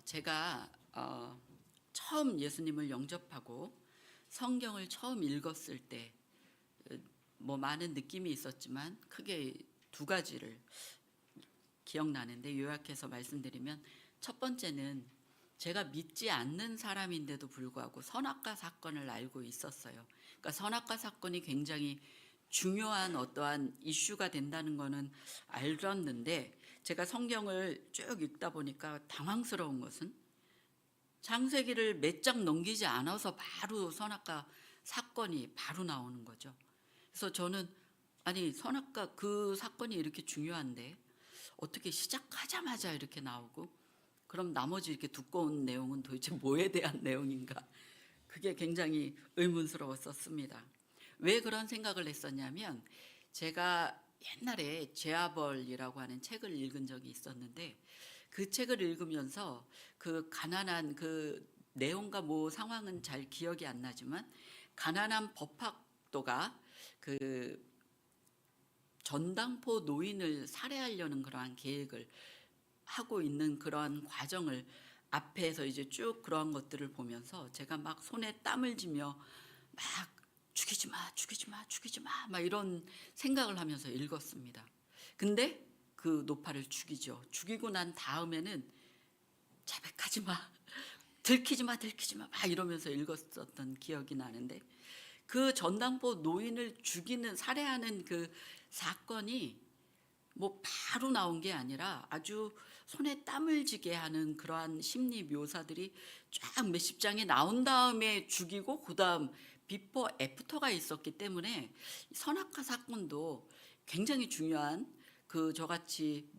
제가 처음 예수님을 영접하고 성경을 처음 읽었을 때 뭐 많은 느낌이 있었지만 크게 두 가지를 기억나는데, 요약해서 말씀드리면, 첫 번째는 제가 믿지 않는 사람인데도 불구하고 선악과 사건을 알고 있었어요. 그러니까 선악과 사건이 굉장히 중요한 어떠한 이슈가 된다는 거는 알았는데, 제가 성경을 쭉 읽다 보니까 당황스러운 것은 창세기를 몇 장 넘기지 않아서 바로 선악과 사건이 바로 나오는 거죠. 그래서 저는 아니, 선악과 그 사건이 이렇게 중요한데 어떻게 시작하자마자 이렇게 나오고, 그럼 나머지 이렇게 두꺼운 내용은 도대체 뭐에 대한 내용인가, 그게 굉장히 의문스러웠었습니다. 왜 그런 생각을 했었냐면, 제가 옛날에 제아벌이라고 하는 책을 읽은 적이 있었는데, 그 책을 읽으면서 그 가난한 그 내용과 뭐 상황은 잘 기억이 안 나지만, 가난한 법학도가 그 전당포 노인을 살해하려는 그러한 계획을 하고 있는 그러한 과정을 앞에서 이제 쭉 그러한 것들을 보면서 제가 막 손에 땀을 쥐며 막 죽이지 마, 죽이지 마, 죽이지 마, 막 이런 생각을 하면서 읽었습니다. 근데 그 노파를 죽이죠. 죽이고 난 다음에는 자백하지 마, 들키지 마, 들키지 마, 막 이러면서 읽었었던 기억이 나는데, 그 전당포 노인을 죽이는, 살해하는 그 사건이 뭐 바로 나온 게 아니라 아주 손에 땀을 쥐게 하는 그러한 심리 묘사들이 쫙 몇십 장이 나온 다음에 죽이고, 그 다음 비포 애프터가 있었기 때문에 선악과 사건도 굉장히 중요한, 그 저같이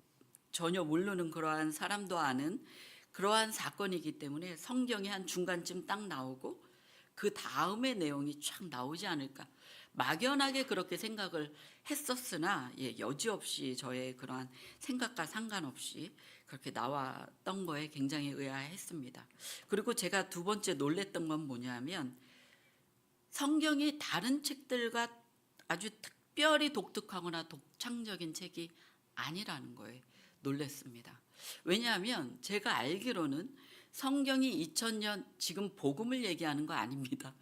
전혀 모르는 그러한 사람도 아는 그러한 사건이기 때문에 성경이 한 중간쯤 딱 나오고 그 다음의 내용이 쫙 나오지 않을까, 막연하게 그렇게 생각을 했었으나, 여지없이 저의 그러한 생각과 상관없이 그렇게 나왔던 거에 굉장히 의아했습니다. 그리고 제가 두 번째 놀랬던 건 뭐냐면, 성경이 다른 책들과 아주 특별히 독특하거나 독창적인 책이 아니라는 거에 놀랬습니다. 왜냐하면 제가 알기로는 성경이 2000년, 지금 복음을 얘기하는 거 아닙니다.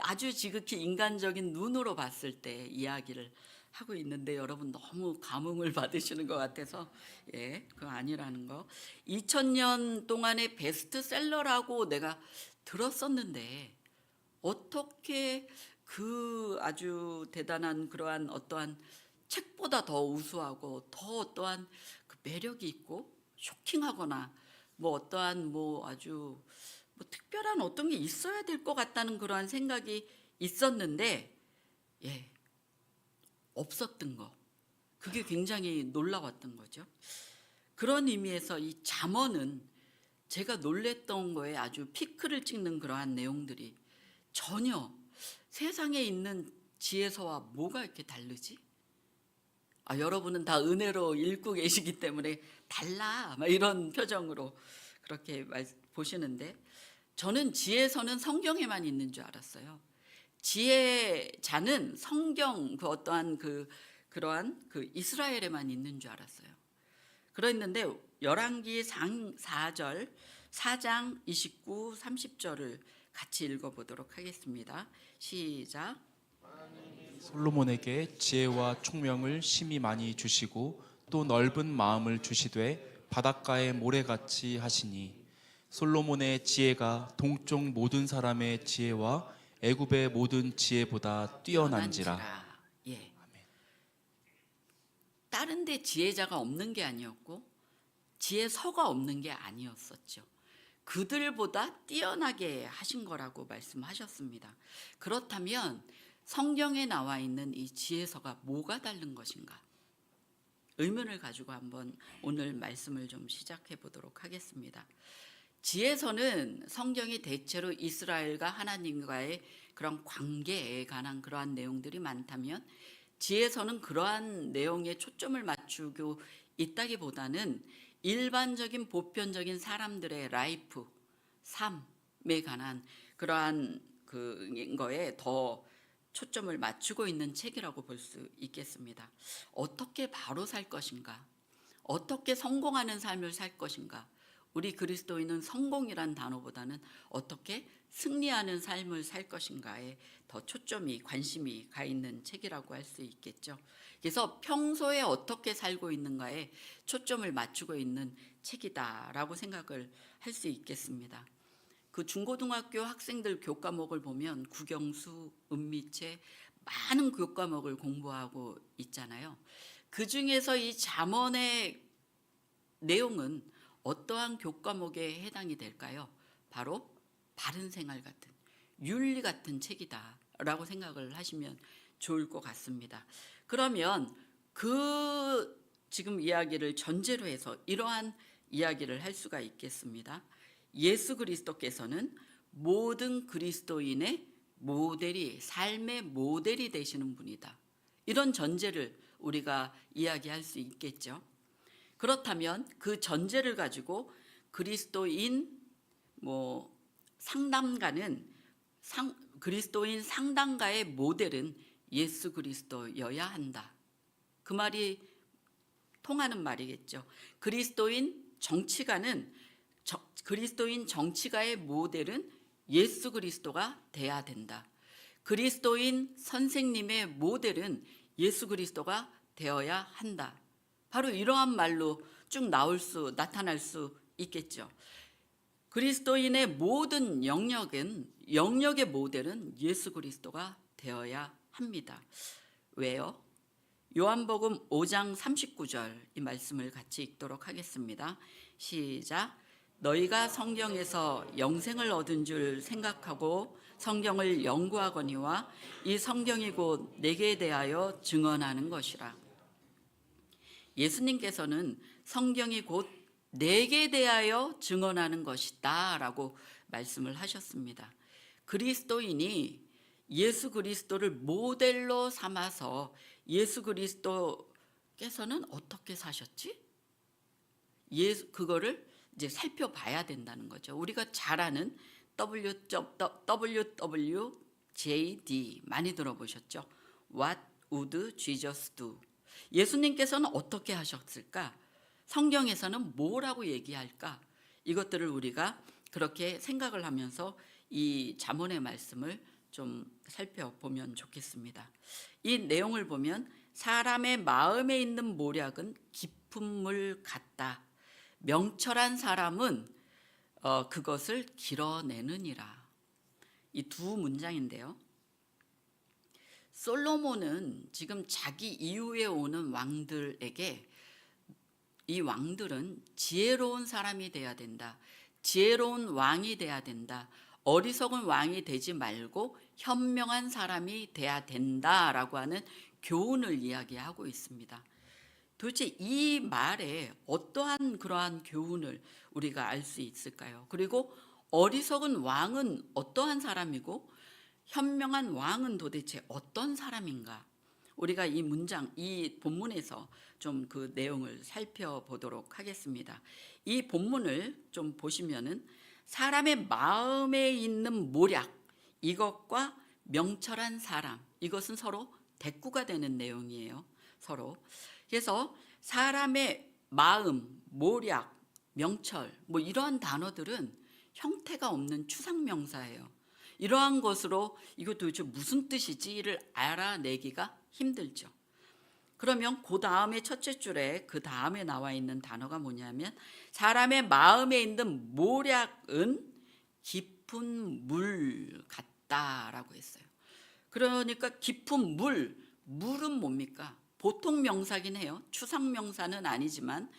아주 지극히 인간적인 눈으로 봤을 때 이야기를 하고 있는데, 여러분 너무 감흥을 받으시는 것 같아서 그거 아니라는 거. 2000년 동안의 베스트셀러라고 내가 들었었는데, 어떻게 그 아주 대단한 그러한 어떠한 책보다 더 우수하고 더 어떠한 그 매력이 있고 쇼킹하거나 뭐 어떠한 뭐 아주 뭐 특별한 어떤 게 있어야 될 것 같다는 그러한 생각이 있었는데, 없었던 거, 그게 굉장히 놀라웠던 거죠. 그런 의미에서 이 잠언은 제가 놀랬던 거에 아주 피크를 찍는 그러한 내용들이 전혀 세상에 있는 지혜서와 뭐가 이렇게 다르지? 여러분은 다 은혜로 읽고 계시기 때문에 달라, 막 이런 표정으로 그렇게 보시는데, 저는 지혜서는 성경에만 있는 줄 알았어요. 지혜자는 성경 그 어떠한 그러한 그 이스라엘에만 있는 줄 알았어요. 그랬는데 열왕기 4절, 4장 29, 30절을 같이 읽어보도록 하겠습니다. 시작. 솔로몬에게 지혜와 총명을 심히 많이 주시고 또 넓은 마음을 주시되 바닷가의 모래같이 하시니, 솔로몬의 지혜가 동쪽 모든 사람의 지혜와 애굽의 모든 지혜보다 뛰어난지라. 예. 다른 데 지혜자가 없는 게 아니었고 지혜서가 없는 게 아니었었죠. 그들보다 뛰어나게 하신 거라고 말씀하셨습니다. 그렇다면 성경에 나와 있는 이 지혜서가 뭐가 다른 것인가? 의문을 가지고 한번 오늘 말씀을 좀 시작해 보도록 하겠습니다. 지혜서는 성경이 대체로 이스라엘과 하나님과의 그런 관계에 관한 그러한 내용들이 많다면, 지혜서는 그러한 내용에 초점을 맞추고 있다기보다는 일반적인 보편적인 사람들의 라이프, 삶에 관한 그러한 거에 더 초점을 맞추고 있는 책이라고 볼 수 있겠습니다. 어떻게 바로 살 것인가? 어떻게 성공하는 삶을 살 것인가? 우리 그리스도인은 성공이란 단어보다는 어떻게 승리하는 삶을 살 것인가에 더 초점이 관심이 가 있는 책이라고 할 수 있겠죠. 그래서 평소에 어떻게 살고 있는가에 초점을 맞추고 있는 책이다라고 생각을 할 수 있겠습니다. 그 중고등학교 학생들 교과목을 보면 국영수, 은미체 많은 교과목을 공부하고 있잖아요. 그 중에서 이 잠언의 내용은 어떠한 교과목에 해당이 될까요? 바로 바른 생활 같은, 윤리 같은 책이다라고 생각을 하시면 좋을 것 같습니다. 그러면 그 지금 이야기를 전제로 해서 이러한 이야기를 할 수가 있겠습니다. 예수 그리스도께서는 모든 그리스도인의 모델이, 삶의 모델이 되시는 분이다. 이런 전제를 우리가 이야기할 수 있겠죠. 그렇다면 그 전제를 가지고 그리스도인 상담가는 그리스도인 상담가의 모델은 예수 그리스도여야 한다. 그 말이 통하는 말이겠죠. 그리스도인 정치가의 모델은 예수 그리스도가 돼야 된다. 그리스도인 선생님의 모델은 예수 그리스도가 되어야 한다. 바로 이러한 말로 쭉 나타날 수 있겠죠. 그리스도인의 모든 영역의 모델은 예수 그리스도가 되어야 합니다. 왜요? 요한복음 5장 39절 이 말씀을 같이 읽도록 하겠습니다. 시작. 너희가 성경에서 영생을 얻은 줄 생각하고 성경을 연구하거니와 이 성경이 곧 내게 대하여 증언하는 것이라. 예수님께서는 성경이 곧 내게 대하여 증언하는 것이다 라고 말씀을 하셨습니다. 그리스도인이 예수 그리스도를 모델로 삼아서 예수 그리스도께서는 어떻게 사셨지? 그거를 이제 살펴봐야 된다는 거죠. 우리가 잘 아는 WWJD 많이 들어보셨죠? What would Jesus do? 예수님께서는 어떻게 하셨을까? 성경에서는 뭐라고 얘기할까? 이것들을 우리가 그렇게 생각을 하면서 이 잠언의 말씀을 좀 살펴보면 좋겠습니다. 이 내용을 보면 사람의 마음에 있는 모략은 깊은 물 같다. 명철한 사람은 그것을 길어내느니라. 이 두 문장인데요. 솔로몬은 지금 자기 이후에 오는 왕들에게 이 왕들은 지혜로운 사람이 돼야 된다. 지혜로운 왕이 돼야 된다. 어리석은 왕이 되지 말고 현명한 사람이 돼야 된다라고 하는 교훈을 이야기하고 있습니다. 도대체 이 말에 어떠한 그러한 교훈을 우리가 알 수 있을까요? 그리고 어리석은 왕은 어떠한 사람이고 현명한 왕은 도대체 어떤 사람인가? 우리가 이 본문에서 좀 그 내용을 살펴보도록 하겠습니다. 이 본문을 좀 보시면은 사람의 마음에 있는 모략, 이것과 명철한 사람, 이것은 서로 대꾸가 되는 내용이에요. 서로. 그래서 사람의 마음, 모략, 명철, 이러한 단어들은 형태가 없는 추상명사예요. 이러한 것으로 이거 도대체 무슨 뜻이지를 알아내기가 힘들죠. 그러면 그 다음에 첫째 줄에 그 다음에 나와 있는 단어가 뭐냐면 사람의 마음에 있는 모략은 깊은 물 같다라고 했어요. 그러니까 깊은 물은 뭡니까? 보통 명사긴 해요. 추상 명사는 아니지만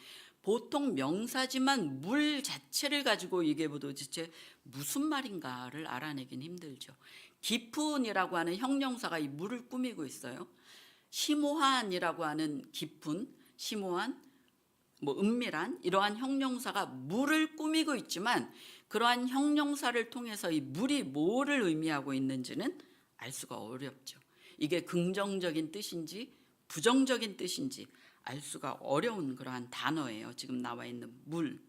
보통 명사지만 물 자체를 가지고 이게 도대체 무슨 말인가를 알아내긴 힘들죠. 깊은이라고 하는 형용사가 이 물을 꾸미고 있어요. 심오한이라고 하는 깊은, 심오한, 은밀한 이러한 형용사가 물을 꾸미고 있지만 그러한 형용사를 통해서 이 물이 뭐를 의미하고 있는지는 알 수가 어렵죠. 이게 긍정적인 뜻인지 부정적인 뜻인지 알 수가 어려운 그러한 단어예요. 지금 나와 있는 물.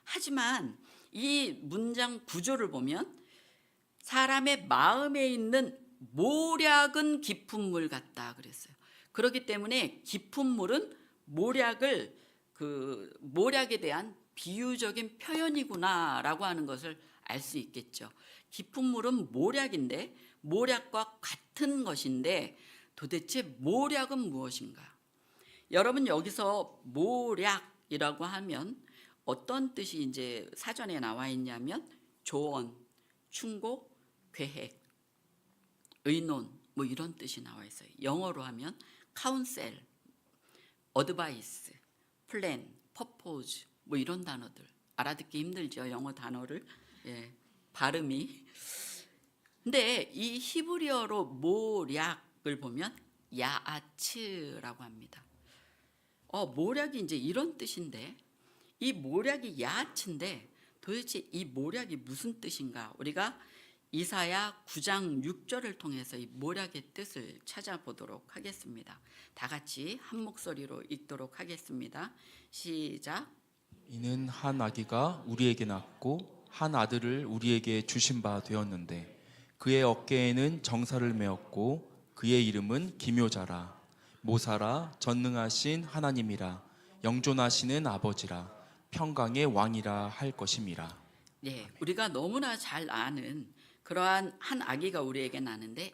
하지만 이 문장 구조를 보면 사람의 마음에 있는 모략은 깊은 물 같다 그랬어요. 그렇기 때문에 깊은 물은 모략에 대한 비유적인 표현이구나라고 하는 것을 알 수 있겠죠. 깊은 물은 모략인데 모략과 같은 것인데 도대체 모략은 무엇인가? 여러분 여기서 모략이라고 하면 어떤 뜻이 이제 사전에 나와 있냐면 조언, 충고, 계획, 의논 뭐 이런 뜻이 나와 있어요. 영어로 하면 counsel, advice, plan, purpose 뭐 이런 단어들 알아듣기 힘들죠. 영어 단어를 발음이. 근데 이 히브리어로 모략을 보면 야아츠라고 합니다. 모략이 이제 이런 뜻인데 이 모략이 야아츠인데 도대체 이 모략이 무슨 뜻인가? 우리가 이사야 9장 6절을 통해서 이 모략의 뜻을 찾아보도록 하겠습니다. 다 같이 한 목소리로 읽도록 하겠습니다. 시작. 이는 한 아기가 우리에게 낳고 한 아들을 우리에게 주신 바 되었는데 그의 어깨에는 정사를 메었고 그의 이름은 기묘자라 모사라 전능하신 하나님이라 영존하시는 아버지라 평강의 왕이라 할 것임이라. 네, 우리가 너무나 잘 아는 그러한 한 아기가 우리에게 나는데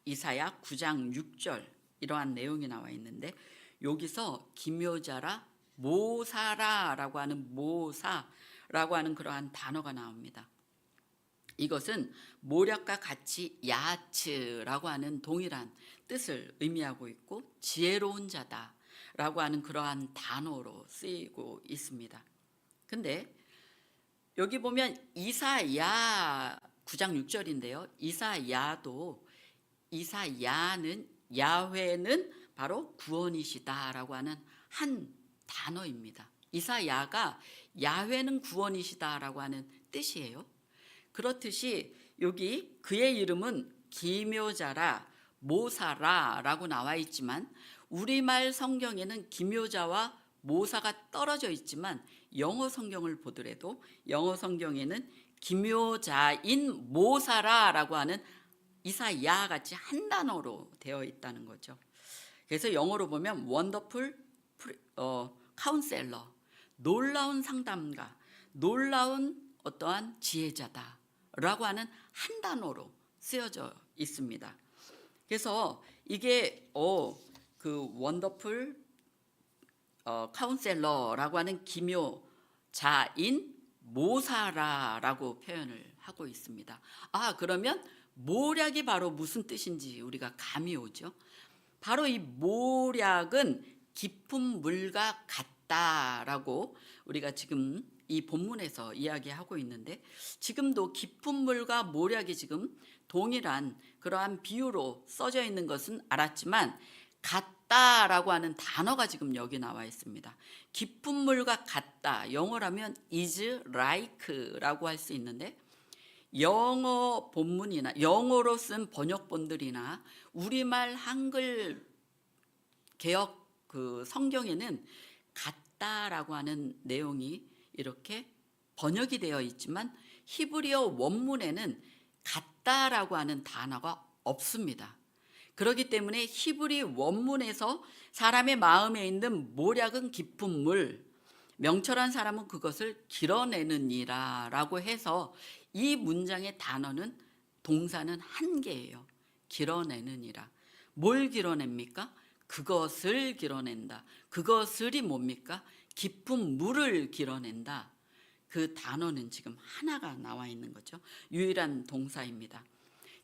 이사야 9장 6절 이러한 내용이 나와 있는데 여기서 기묘자라 모사라라고 하는 모사라고 하는 그러한 단어가 나옵니다. 이것은 모략과 같이 야츠라고 하는 동일한 뜻을 의미하고 있고 지혜로운 자다라고 하는 그러한 단어로 쓰이고 있습니다. 근데 여기 보면 이사야 9장 6절인데요. 이사야는 야훼는 바로 구원이시다라고 하는 한 단어입니다. 이사야가 야훼는 구원이시다라고 하는 뜻이에요. 그렇듯이 여기 그의 이름은 기묘자라 모사라라고 나와 있지만 우리말 성경에는 기묘자와 모사가 떨어져 있지만 영어 성경을 보더라도 영어 성경에는 기묘자인 모사라라고 하는 이사야 같이 한 단어로 되어 있다는 거죠. 그래서 영어로 보면 원더풀 카운셀러, 놀라운 상담가, 놀라운 어떠한 지혜자다라고 하는 한 단어로 쓰여져 있습니다. 그래서 이게 그 원더풀 카운셀러라고 하는 기묘자인 모사라라고 표현을 하고 있습니다. 그러면 모략이 바로 무슨 뜻인지 우리가 감이 오죠. 바로 이 모략은 깊은 물과 같다라고 우리가 지금 이 본문에서 이야기하고 있는데 지금도 깊은 물과 모략이 지금 동일한 그러한 비유로 써져 있는 것은 알았지만 같다라고 하는 단어가 지금 여기 나와 있습니다. 깊은 물과 같다. 영어라면 is like라고 할 수 있는데 영어 본문이나 영어로 쓴 번역본들이나 우리말 한글 개역 그 성경에는 같다라고 하는 내용이 이렇게 번역이 되어 있지만 히브리어 원문에는 같다라고 하는 단어가 없습니다. 그렇기 때문에 히브리 원문에서 사람의 마음에 있는 모략은 깊은 물, 명철한 사람은 그것을 길어내느니라라고 해서 이 문장의 단어는 동사는 한 개예요. 길어내느니라. 뭘 길어냅니까? 그것을 길어낸다. 그것을이 뭡니까? 깊은 물을 길어낸다. 그 단어는 지금 하나가 나와 있는 거죠. 유일한 동사입니다.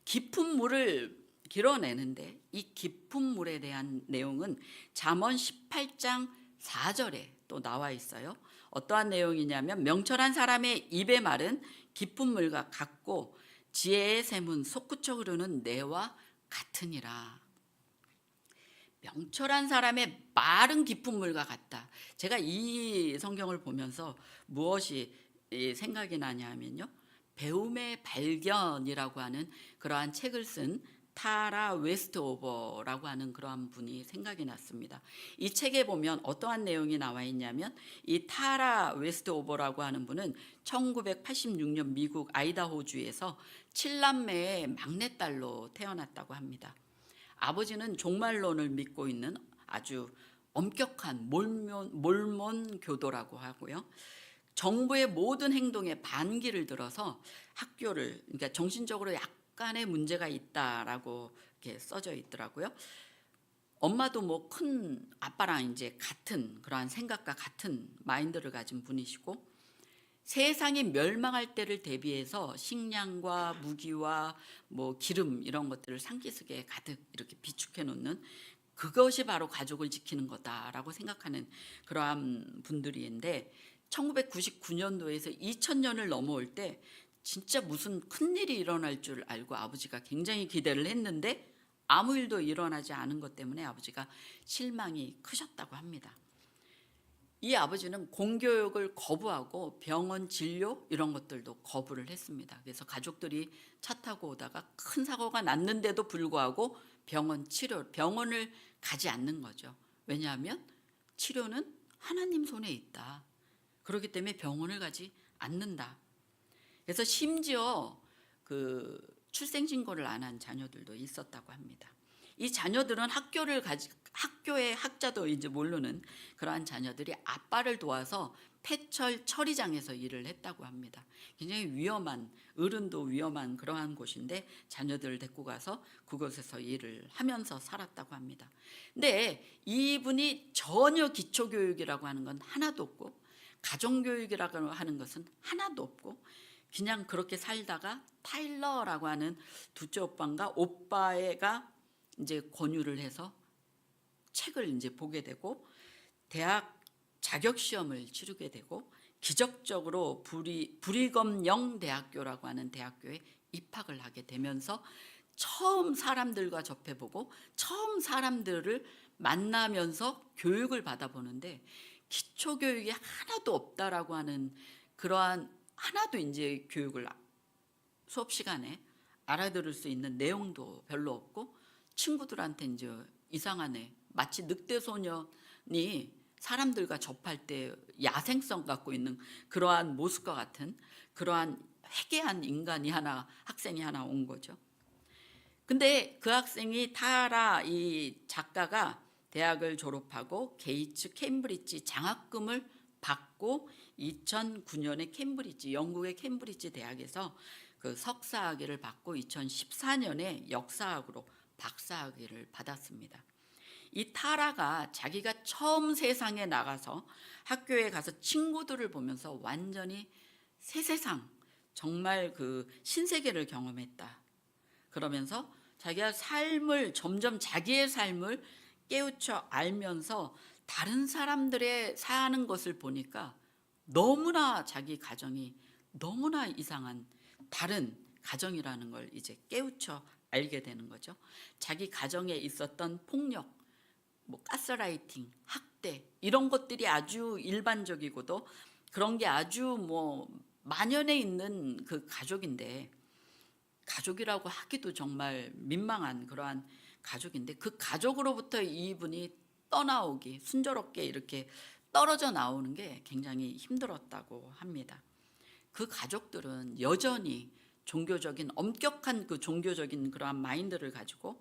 깊은 물을 길어내는데 이 깊은 물에 대한 내용은 잠언 18장 4절에 또 나와 있어요. 어떠한 내용이냐면 명철한 사람의 입의 말은 깊은 물과 같고 지혜의 샘은 솟구쳐 흐르는 내와 같으니라. 명철한 사람의 말은 깊은 물과 같다. 제가 이 성경을 보면서 무엇이 생각이 나냐면요. 배움의 발견이라고 하는 그러한 책을 쓴 타라 웨스트오버라고 하는 그러한 분이 생각이 났습니다. 이 책에 보면 어떠한 내용이 나와 있냐면 이 타라 웨스트오버라고 하는 분은 1986년 미국 아이다호주에서 7남매의 막내딸로 태어났다고 합니다. 아버지는 종말론을 믿고 있는 아주 엄격한 몰몬 교도라고 하고요. 정부의 모든 행동에 반기를 들어서 학교를, 그러니까 정신적으로 약간의 문제가 있다라고 이렇게 써져 있더라고요. 엄마도 뭐 큰 아빠랑 이제 같은 그러한 생각과 같은 마인드를 가진 분이시고, 세상이 멸망할 때를 대비해서 식량과 무기와 뭐 기름 이런 것들을 산기슭에 가득 이렇게 비축해 놓는, 그것이 바로 가족을 지키는 거다라고 생각하는 그러한 분들인데, 1999년도에서 2000년을 넘어올 때 진짜 무슨 큰일이 일어날 줄 알고 아버지가 굉장히 기대를 했는데 아무 일도 일어나지 않은 것 때문에 아버지가 실망이 크셨다고 합니다. 이 아버지는 공교육을 거부하고 병원 진료 이런 것들도 거부를 했습니다. 그래서 가족들이 차 타고 오다가 큰 사고가 났는데도 불구하고 병원을 가지 않는 거죠. 왜냐하면 치료는 하나님 손에 있다. 그렇기 때문에 병원을 가지 않는다. 그래서 심지어 그 출생신고를 안 한 자녀들도 있었다고 합니다. 이 자녀들은 학교의 학자도 이제 모르는 그러한 자녀들이 아빠를 도와서 폐철 처리장에서 일을 했다고 합니다. 굉장히 위험한, 어른도 위험한 그러한 곳인데 자녀들을 데리고 가서 그곳에서 일을 하면서 살았다고 합니다. 근데 이분이 전혀 기초교육이라고 하는 건 하나도 없고 가정교육이라고 하는 것은 하나도 없고 그냥 그렇게 살다가 타일러라고 하는 둘째 오빠가 이제 권유를 해서 책을 이제 보게 되고 대학 자격 시험을 치르게 되고 기적적으로 브리검영 대학교라고 하는 대학교에 입학을 하게 되면서 처음 사람들과 접해보고 처음 사람들을 만나면서 교육을 받아보는데 기초 교육이 하나도 없다라고 하는 그러한, 하나도 이제 교육을 수업 시간에 알아들을 수 있는 내용도 별로 없고 친구들한테 이제 이상한 애, 마치 늑대 소년이 사람들과 접할 때 야생성 갖고 있는 그러한 모습과 같은 그러한 회개한 학생이 하나 온 거죠. 근데 그 학생이 타라 이 작가가 대학을 졸업하고 게이츠 캠브리지 장학금을 받고 2009년에 영국의 캠브리지 대학에서 그 석사학위를 받고 2014년에 역사학으로 박사학위를 받았습니다. 이 타라가 자기가 처음 세상에 나가서 학교에 가서 친구들을 보면서 완전히 새 세상, 정말 그 신세계를 경험했다. 그러면서 점점 자기의 삶을 깨우쳐 알면서 다른 사람들의 사는 것을 보니까 너무나 자기 가정이 너무나 이상한 다른 가정이라는 걸 이제 깨우쳐 알게 되는 거죠. 자기 가정에 있었던 폭력, 뭐 가스라이팅, 학대 이런 것들이 아주 일반적이고도 그런 게 아주 뭐 만연해 있는 그 가족인데, 가족이라고 하기도 정말 민망한 그러한 가족인데 그 가족으로부터 이분이 떠나오기, 순조롭게 이렇게 떨어져 나오는 게 굉장히 힘들었다고 합니다. 그 가족들은 여전히 엄격한 그 종교적인 그러한 마인드를 가지고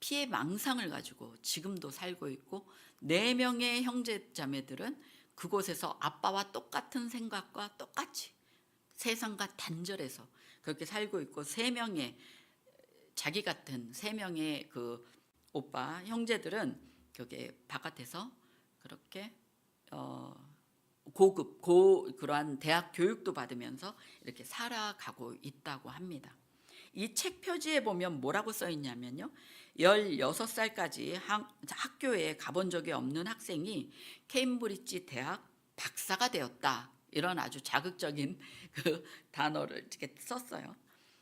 피해 망상을 가지고 지금도 살고 있고 4명의 형제 자매들은 그곳에서 아빠와 똑같은 생각과 똑같이 세상과 단절해서 그렇게 살고 있고, 자기 같은 3명의 그 오빠 형제들은 그게 바깥에서 그렇게 그러한 대학 교육도 받으면서 이렇게 살아가고 있다고 합니다. 이 책 표지에 보면 뭐라고 써 있냐면요, 16살까지 학교에 가본 적이 없는 학생이 케임브리지 대학 박사가 되었다, 이런 아주 자극적인 그 단어를 이렇게 썼어요.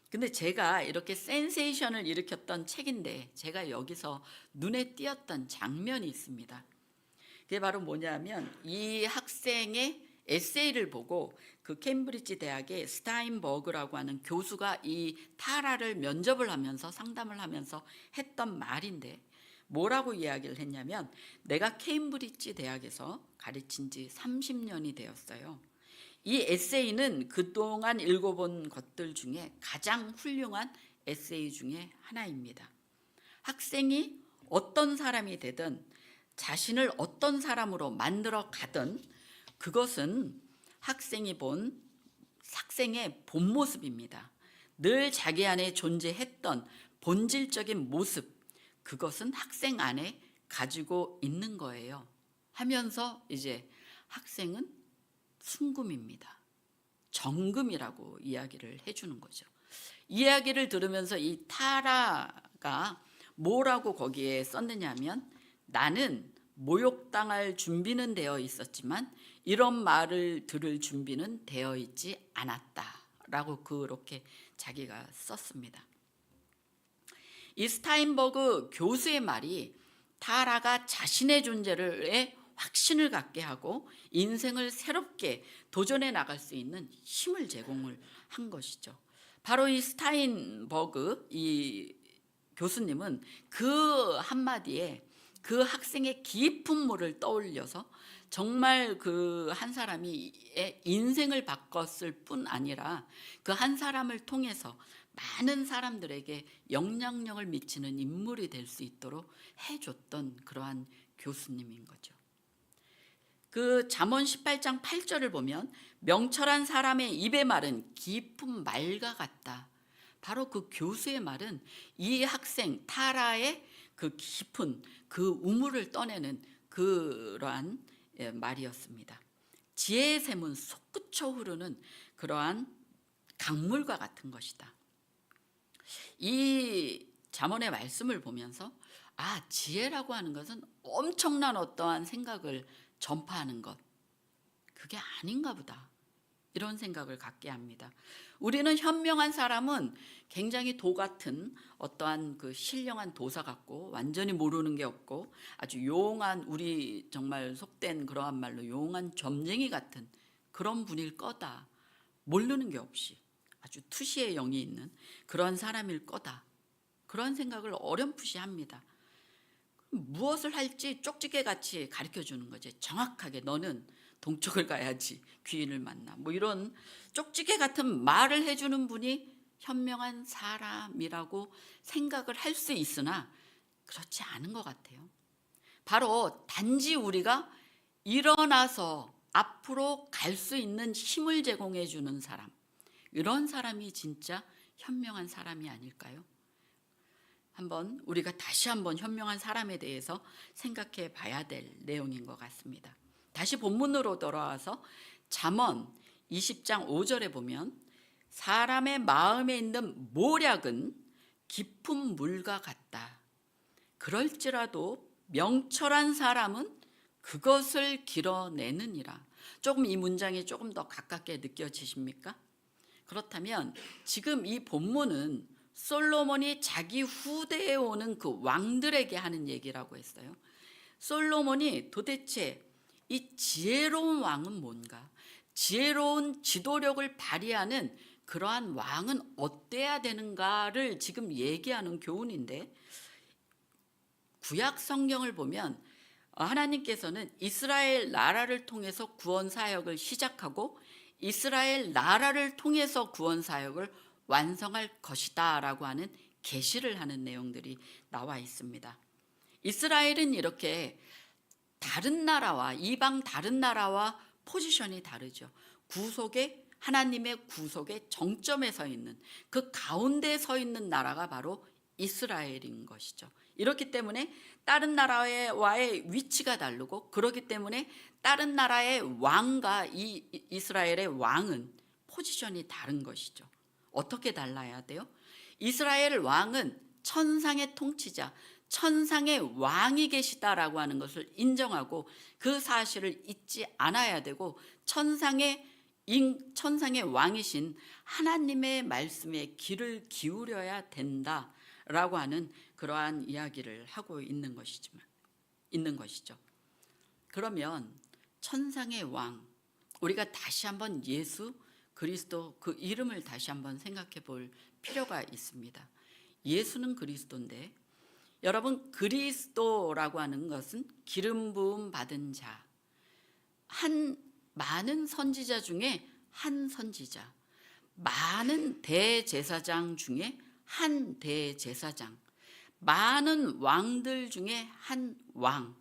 근데 제가 이렇게 센세이션을 일으켰던 책인데 제가 여기서 눈에 띄었던 장면이 있습니다. 그게 바로 뭐냐면 이 학생의 에세이를 보고 그 캠브리지 대학의 스타인버그라고 하는 교수가 이 타라를 면접을 하면서 상담을 하면서 했던 말인데, 뭐라고 이야기를 했냐면, 내가 케임브리지 대학에서 가르친 지 30년이 되었어요. 이 에세이는 그동안 읽어본 것들 중에 가장 훌륭한 에세이 중에 하나입니다. 학생이 어떤 사람이 되든 자신을 어떤 사람으로 만들어 가든 그것은 학생의 본 모습입니다. 늘 자기 안에 존재했던 본질적인 모습, 그것은 학생 안에 가지고 있는 거예요. 하면서 이제 학생은 순금입니다. 정금이라고 이야기를 해주는 거죠. 이야기를 들으면서 이 타라가 뭐라고 거기에 썼느냐면, 나는 모욕당할 준비는 되어 있었지만 이런 말을 들을 준비는 되어 있지 않았다라고 그렇게 자기가 썼습니다. 이 스타인버그 교수의 말이 타라가 자신의 존재에 확신을 갖게 하고 인생을 새롭게 도전해 나갈 수 있는 힘을 제공을 한 것이죠. 바로 이 스타인버그 이 교수님은 그 한마디에 그 학생의 깊은 물을 떠올려서 정말 그 한 사람이 인생을 바꿨을 뿐 아니라 그 한 사람을 통해서 많은 사람들에게 영향력을 미치는 인물이 될 수 있도록 해줬던 그러한 교수님인 거죠. 그 잠언 18장 8절을 보면 명철한 사람의 입의 말은 깊은 말과 같다. 바로 그 교수의 말은 이 학생 타라의 그 깊은 그 우물을 떠내는 그러한 말이었습니다. 지혜의 샘은 솟구쳐 흐르는 그러한 강물과 같은 것이다. 이 잠언의 말씀을 보면서 지혜라고 하는 것은 엄청난 어떠한 생각을 전파하는 것, 그게 아닌가 보다, 이런 생각을 갖게 합니다. 우리는 현명한 사람은 굉장히 도 같은 어떠한 그 신령한 도사 같고 완전히 모르는 게 없고 아주 용한, 우리 정말 속된 그러한 말로 용한 점쟁이 같은 그런 분일 거다. 모르는 게 없이 아주 투시의 영이 있는 그런 사람일 거다. 그런 생각을 어렴풋이 합니다. 무엇을 할지 쪽지게같이 가르쳐 주는 거지. 정확하게 너는 동쪽을 가야지, 귀인을 만나, 뭐 이런 쪽지게 같은 말을 해주는 분이 현명한 사람이라고 생각을 할 수 있으나 그렇지 않은 것 같아요. 바로 단지 우리가 일어나서 앞으로 갈 수 있는 힘을 제공해 주는 사람, 이런 사람이 진짜 현명한 사람이 아닐까요? 한번 우리가 다시 한번 현명한 사람에 대해서 생각해 봐야 될 내용인 것 같습니다. 다시 본문으로 돌아와서 잠언 20장 5절에 보면 사람의 마음에 있는 모략은 깊은 물과 같다. 그럴지라도 명철한 사람은 그것을 길어내느니라. 조금 이 문장이 조금 더 가깝게 느껴지십니까? 그렇다면 지금 이 본문은 솔로몬이 자기 후대에 오는 그 왕들에게 하는 얘기라고 했어요. 솔로몬이 도대체 이 지혜로운 왕은 뭔가, 지혜로운 지도력을 발휘하는 그러한 왕은 어때야 되는가를 지금 얘기하는 교훈인데, 구약 성경을 보면 하나님께서는 이스라엘 나라를 통해서 구원 사역을 시작하고 이스라엘 나라를 통해서 구원 사역을 완성할 것이다 라고 하는 계시를 하는 내용들이 나와 있습니다. 이스라엘은 이렇게 다른 나라와, 이방 다른 나라와 포지션이 다르죠. 하나님의 구속의 정점에 서 있는, 그 가운데에 서 있는 나라가 바로 이스라엘인 것이죠. 이렇기 때문에 다른 나라와의 위치가 다르고, 그렇기 때문에 다른 나라의 왕과 이스라엘의 왕은 포지션이 다른 것이죠. 어떻게 달라야 돼요? 이스라엘 왕은 천상의 통치자, 천상의 왕이 계시다라고 하는 것을 인정하고 그 사실을 잊지 않아야 되고, 천상의 왕이신 하나님의 말씀에 귀를 기울여야 된다라고 하는 그러한 이야기를 하고 있는 것이죠. 그러면 천상의 왕, 우리가 다시 한번 예수 그리스도 그 이름을 다시 한번 생각해 볼 필요가 있습니다. 예수는 그리스도인데, 여러분, 그리스도라고 하는 것은 기름 부음 받은 자, 많은 선지자 중에 한 선지자, 많은 대제사장 중에 한 대제사장, 많은 왕들 중에 한 왕.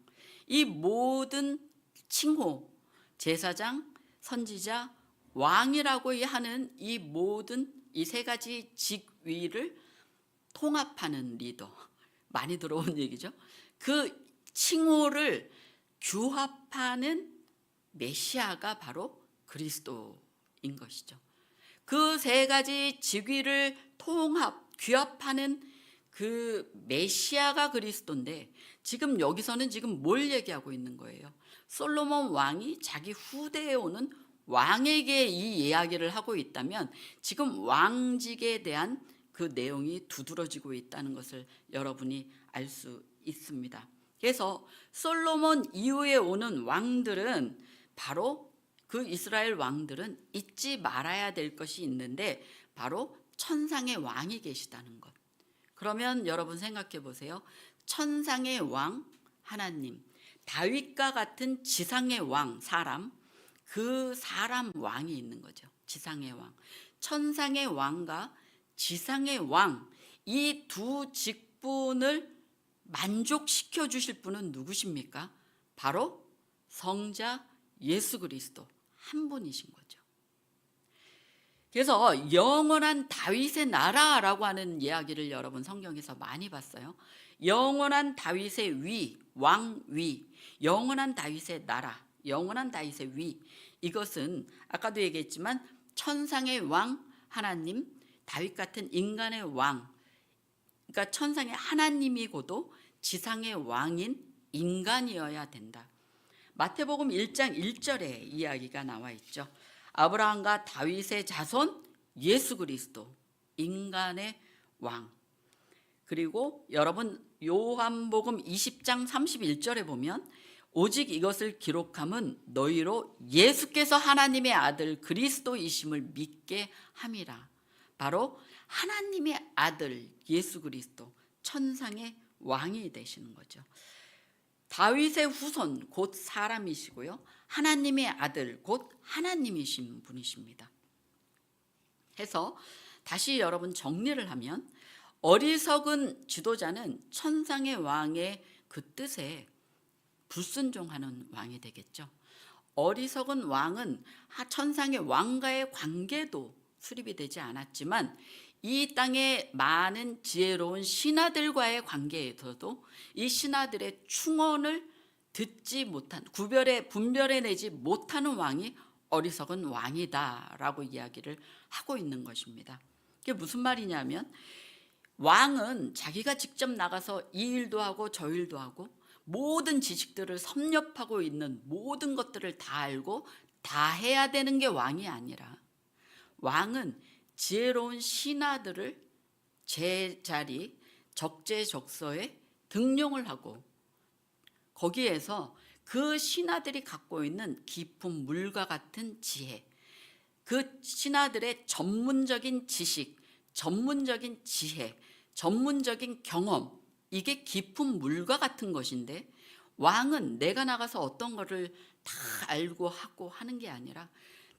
이 모든 칭호, 제사장, 선지자, 왕이라고 하는 이 모든 이 세 가지 직위를 통합하는 리더, 많이 들어온 얘기죠. 그 칭호를 규합하는 메시아가 바로 그리스도인 것이죠. 그 세 가지 직위를 규합하는 그 메시아가 그리스도인데, 지금 여기서는 지금 뭘 얘기하고 있는 거예요? 솔로몬 왕이 자기 후대에 오는 왕에게 이 이야기를 하고 있다면 지금 왕직에 대한 그 내용이 두드러지고 있다는 것을 여러분이 알 수 있습니다. 그래서 솔로몬 이후에 오는 왕들은, 바로 그 이스라엘 왕들은 잊지 말아야 될 것이 있는데 바로 천상의 왕이 계시다는 것. 그러면 여러분 생각해 보세요. 천상의 왕 하나님, 다윗과 같은 지상의 왕 사람, 그 사람 왕이 있는 거죠. 지상의 왕, 천상의 왕과 지상의 왕, 이 두 직분을 만족시켜 주실 분은 누구십니까? 바로 성자 예수 그리스도 한 분이신 거죠. 그래서 영원한 다윗의 나라라고 하는 이야기를 여러분 성경에서 많이 봤어요. 영원한 다윗의 위, 왕위, 영원한 다윗의 나라, 영원한 다윗의 위, 이것은 아까도 얘기했지만 천상의 왕 하나님, 다윗 같은 인간의 왕, 그러니까 천상의 하나님이고도 지상의 왕인 인간이어야 된다. 마태복음 1장 1절에 이야기가 나와 있죠. 아브라함과 다윗의 자손 예수 그리스도, 인간의 왕. 그리고 여러분 요한복음 20장 31절에 보면 오직 이것을 기록함은 너희로 예수께서 하나님의 아들 그리스도이심을 믿게 함이라. 바로 하나님의 아들 예수 그리스도, 천상의 왕이 되시는 거죠. 다윗의 후손 곧 사람이시고요, 하나님의 아들 곧 하나님이신 분이십니다. 해서 다시 여러분 정리를 하면, 어리석은 지도자는 천상의 왕의 그 뜻에 불순종하는 왕이 되겠죠. 어리석은 왕은 천상의 왕과의 관계도 수립이 되지 않았지만 이 땅의 많은 지혜로운 신하들과의 관계에서도 이 신하들의 충언을 듣지 못한, 분별해내지 못하는 왕이 어리석은 왕이다라고 이야기를 하고 있는 것입니다. 이게 무슨 말이냐면, 왕은 자기가 직접 나가서 이 일도 하고 저 일도 하고 모든 지식들을 섭렵하고 있는 모든 것들을 다 알고 다 해야 되는 게 왕이 아니라, 왕은 지혜로운 신하들을 제자리 적재적소에 등용을 하고 거기에서 그 신하들이 갖고 있는 깊은 물과 같은 지혜, 그 신하들의 전문적인 지식, 전문적인 지혜, 전문적인 경험, 이게 깊은 물과 같은 것인데, 왕은 내가 나가서 어떤 거를 다 알고 하고 하는 게 아니라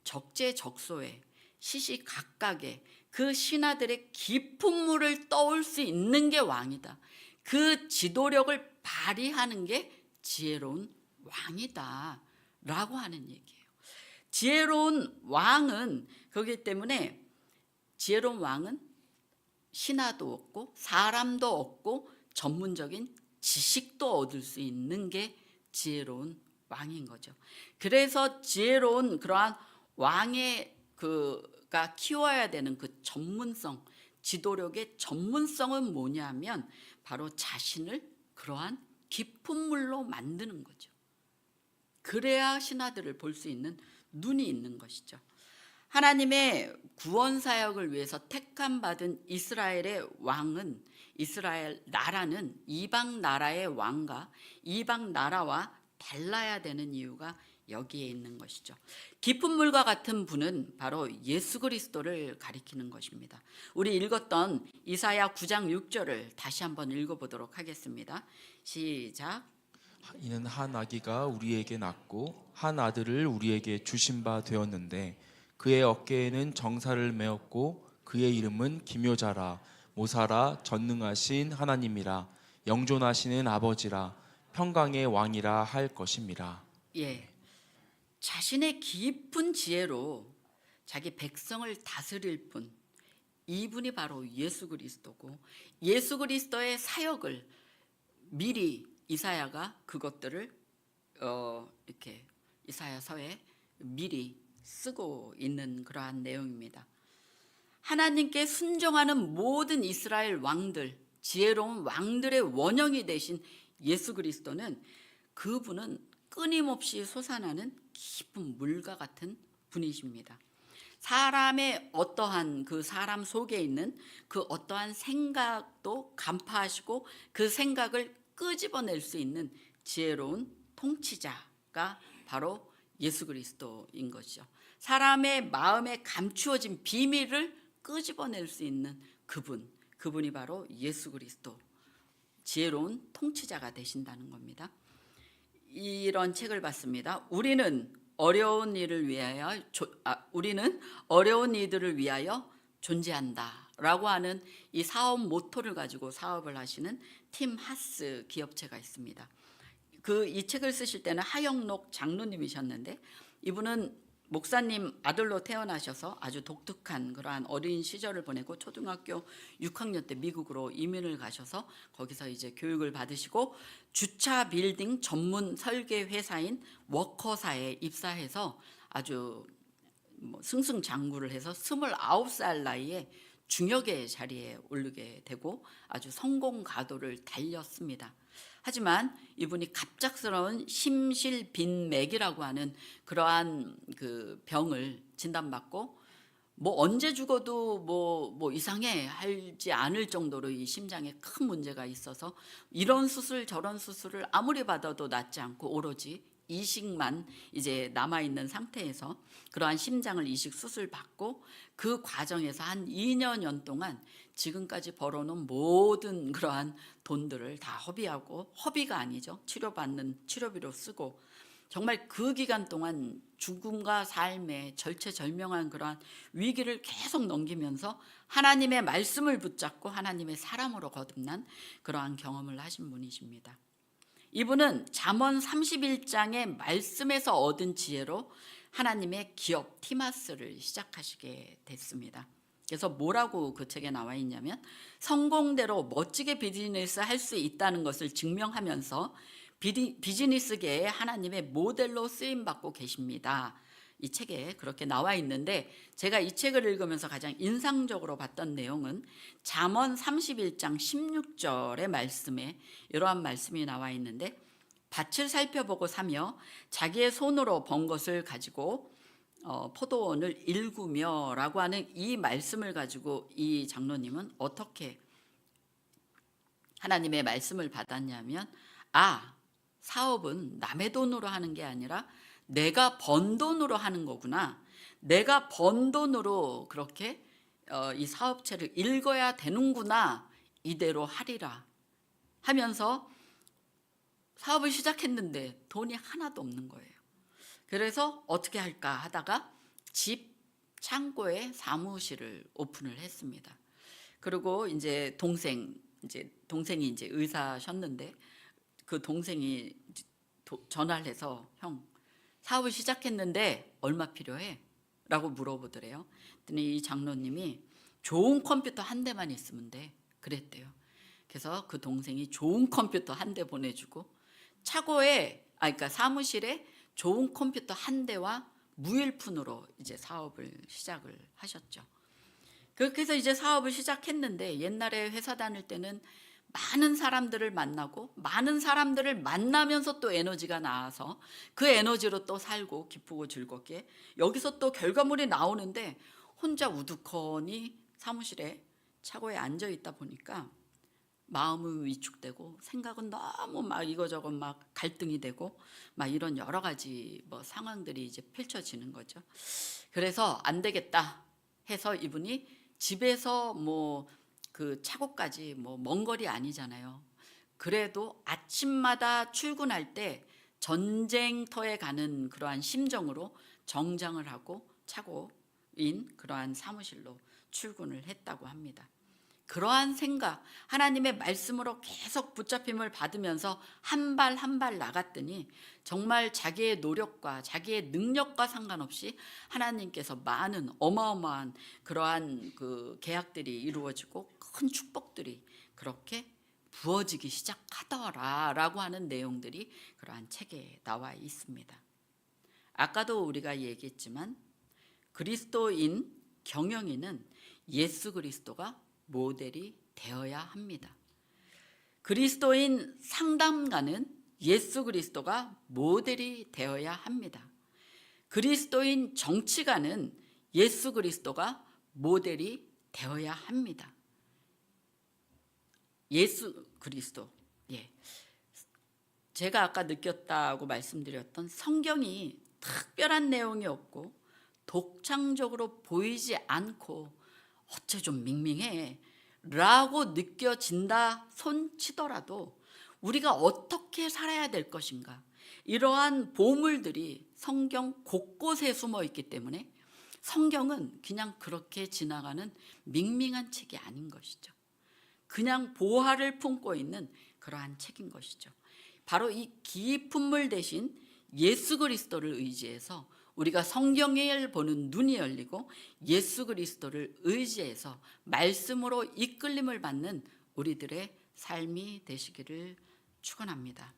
적재적소에 시시각각에 그 신하들의 깊은 물을 떠올 수 있는 게 왕이다. 그 지도력을 발휘하는 게 지혜로운 왕이다 라고 하는 얘기예요. 지혜로운 왕은, 그렇기 때문에 지혜로운 왕은 신하도 얻고 사람도 얻고 전문적인 지식도 얻을 수 있는 게 지혜로운 왕인 거죠. 그래서 지혜로운 그러한 왕의 그가 키워야 되는 그 전문성, 지도력의 전문성은 뭐냐면 바로 자신을 그러한 깊은 물로 만드는 거죠. 그래야 신하들을 볼 수 있는 눈이 있는 것이죠. 하나님의 구원 사역을 위해서 택함 받은 이스라엘의 왕은, 이스라엘 나라는 이방 나라의 왕과 이방 나라와 달라야 되는 이유가 여기에 있는 것이죠. 깊은 물과 같은 분은 바로 예수 그리스도를 가리키는 것입니다. 우리 읽었던 이사야 9장 6절을 다시 한번 읽어보도록 하겠습니다. 시작. 이는 한 아기가 우리에게 낳고 한 아들을 우리에게 주신 바 되었는데 그의 어깨에는 정사를 메었고 그의 이름은 기묘자라, 모사라, 전능하신 하나님이라, 영존하시는 아버지라, 평강의 왕이라 할 것임이라. 예, 자신의 깊은 지혜로 자기 백성을 다스릴 분, 이분이 바로 예수 그리스도고, 예수 그리스도의 사역을 미리 이사야가 그것들을 이렇게 이사야서에 미리 쓰고 있는 그러한 내용입니다. 하나님께 순종하는 모든 이스라엘 왕들, 지혜로운 왕들의 원형이 되신 예수 그리스도는, 그분은 끊임없이 솟아나는 깊은 물과 같은 분이십니다. 사람의 어떠한 그 사람 속에 있는 그 어떠한 생각도 간파하시고 그 생각을 끄집어낼 수 있는 지혜로운 통치자가 바로 예수 그리스도인 것이죠. 사람의 마음에 감추어진 비밀을 끄집어낼 수 있는 그분이 바로 예수 그리스도, 지혜로운 통치자가 되신다는 겁니다. 이런 책을 봤습니다. 우리는 어려운 이들을 위하여 존재한다라고 하는 이 사업 모토를 가지고 사업을 하시는 팀 하스 기업체가 있습니다. 이 책을 쓰실 때는 하영록 장로님이셨는데, 이분은 목사님 아들로 태어나셔서 아주 독특한 그러한 어린 시절을 보내고 초등학교 6학년 때 미국으로 이민을 가셔서 거기서 이제 교육을 받으시고 주차 빌딩 전문 설계 회사인 워커사에 입사해서 아주 승승장구를 해서 29살 나이에 중역의 자리에 오르게 되고 아주 성공 가도를 달렸습니다. 하지만 이분이 갑작스러운 심실빈맥이라고 하는 그러한 그 병을 진단받고 언제 죽어도 뭐 이상해 하지 않을 정도로 이 심장에 큰 문제가 있어서 이런 수술 저런 수술을 아무리 받아도 낫지 않고 오로지 이식만 이제 남아있는 상태에서 그러한 심장을 이식 수술 받고 그 과정에서 한 2년 동안 지금까지 벌어놓은 모든 그러한 돈들을 다 허비하고, 허비가 아니죠, 치료받는 치료비로 쓰고, 정말 그 기간 동안 죽음과 삶의 절체절명한 그러한 위기를 계속 넘기면서 하나님의 말씀을 붙잡고 하나님의 사람으로 거듭난 그러한 경험을 하신 분이십니다. 이분은 잠언 31장의 말씀에서 얻은 지혜로 하나님의 기업 티마스를 시작하시게 됐습니다. 그래서 뭐라고 그 책에 나와 있냐면, 성공대로 멋지게 비즈니스 할 수 있다는 것을 증명하면서 비즈니스계에 하나님의 모델로 쓰임받고 계십니다. 이 책에 그렇게 나와 있는데, 제가 이 책을 읽으면서 가장 인상적으로 봤던 내용은 잠언 31장 16절의 말씀에 이러한 말씀이 나와 있는데, 밭을 살펴보고 사며 자기의 손으로 번 것을 가지고 포도원을 일구며 라고 하는 이 말씀을 가지고 이 장로님은 어떻게 하나님의 말씀을 받았냐면, 사업은 남의 돈으로 하는 게 아니라 내가 번 돈으로 하는 거구나, 내가 번 돈으로 그렇게 이 사업체를 읽어야 되는구나, 이대로 하리라 하면서 사업을 시작했는데 돈이 하나도 없는 거예요. 그래서 어떻게 할까 하다가 집 창고에 사무실을 오픈을 했습니다. 그리고 이제 동생이 이제 의사셨는데, 그 동생이 전화를 해서 형, 사업을 시작했는데 얼마 필요해? 라고 물어보더래요. 그랬더니 이 장로님이 좋은 컴퓨터 한 대만 있으면 돼 그랬대요. 그래서 그 동생이 좋은 컴퓨터 한 대 보내주고 그러니까 사무실에 좋은 컴퓨터 한 대와 무일푼으로 이제 사업을 시작을 하셨죠. 그렇게 해서 이제 사업을 시작했는데, 옛날에 회사 다닐 때는 많은 사람들을 만나고 많은 사람들을 만나면서 또 에너지가 나와서 그 에너지로 또 살고 기쁘고 즐겁게, 여기서 또 결과물이 나오는데 혼자 우두커니 사무실에 차고에 앉아 있다 보니까 마음은 위축되고 생각은 너무 막 이거저거 막 갈등이 되고 막 이런 여러 가지 상황들이 이제 펼쳐지는 거죠. 그래서 안 되겠다 해서 이분이 집에서 그 차고까지 먼 거리 아니잖아요. 그래도 아침마다 출근할 때 전쟁터에 가는 그러한 심정으로 정장을 하고 차고인 그러한 사무실로 출근을 했다고 합니다. 그러한 생각, 하나님의 말씀으로 계속 붙잡힘을 받으면서 한 발 한 발 나갔더니 정말 자기의 노력과 자기의 능력과 상관없이 하나님께서 많은 어마어마한 그러한 그 계약들이 이루어지고 큰 축복들이 그렇게 부어지기 시작하더라라고 하는 내용들이 그러한 책에 나와 있습니다. 아까도 우리가 얘기했지만 그리스도인 경영인은 예수 그리스도가 모델이 되어야 합니다. 그리스도인 상담가는 예수 그리스도가 모델이 되어야 합니다. 그리스도인 정치가는 예수 그리스도가 모델이 되어야 합니다. 예수 그리스도. 예. 제가 아까 느꼈다고 말씀드렸던 성경이 특별한 내용이 없고 독창적으로 보이지 않고 어째 좀 밍밍해 라고 느껴진다 손치더라도 우리가 어떻게 살아야 될 것인가, 이러한 보물들이 성경 곳곳에 숨어 있기 때문에 성경은 그냥 그렇게 지나가는 밍밍한 책이 아닌 것이죠. 그냥 보화를 품고 있는 그러한 책인 것이죠. 바로 이 깊은 물 대신 예수 그리스도를 의지해서 우리가 성경을 보는 눈이 열리고 예수 그리스도를 의지해서 말씀으로 이끌림을 받는 우리들의 삶이 되시기를 축원합니다.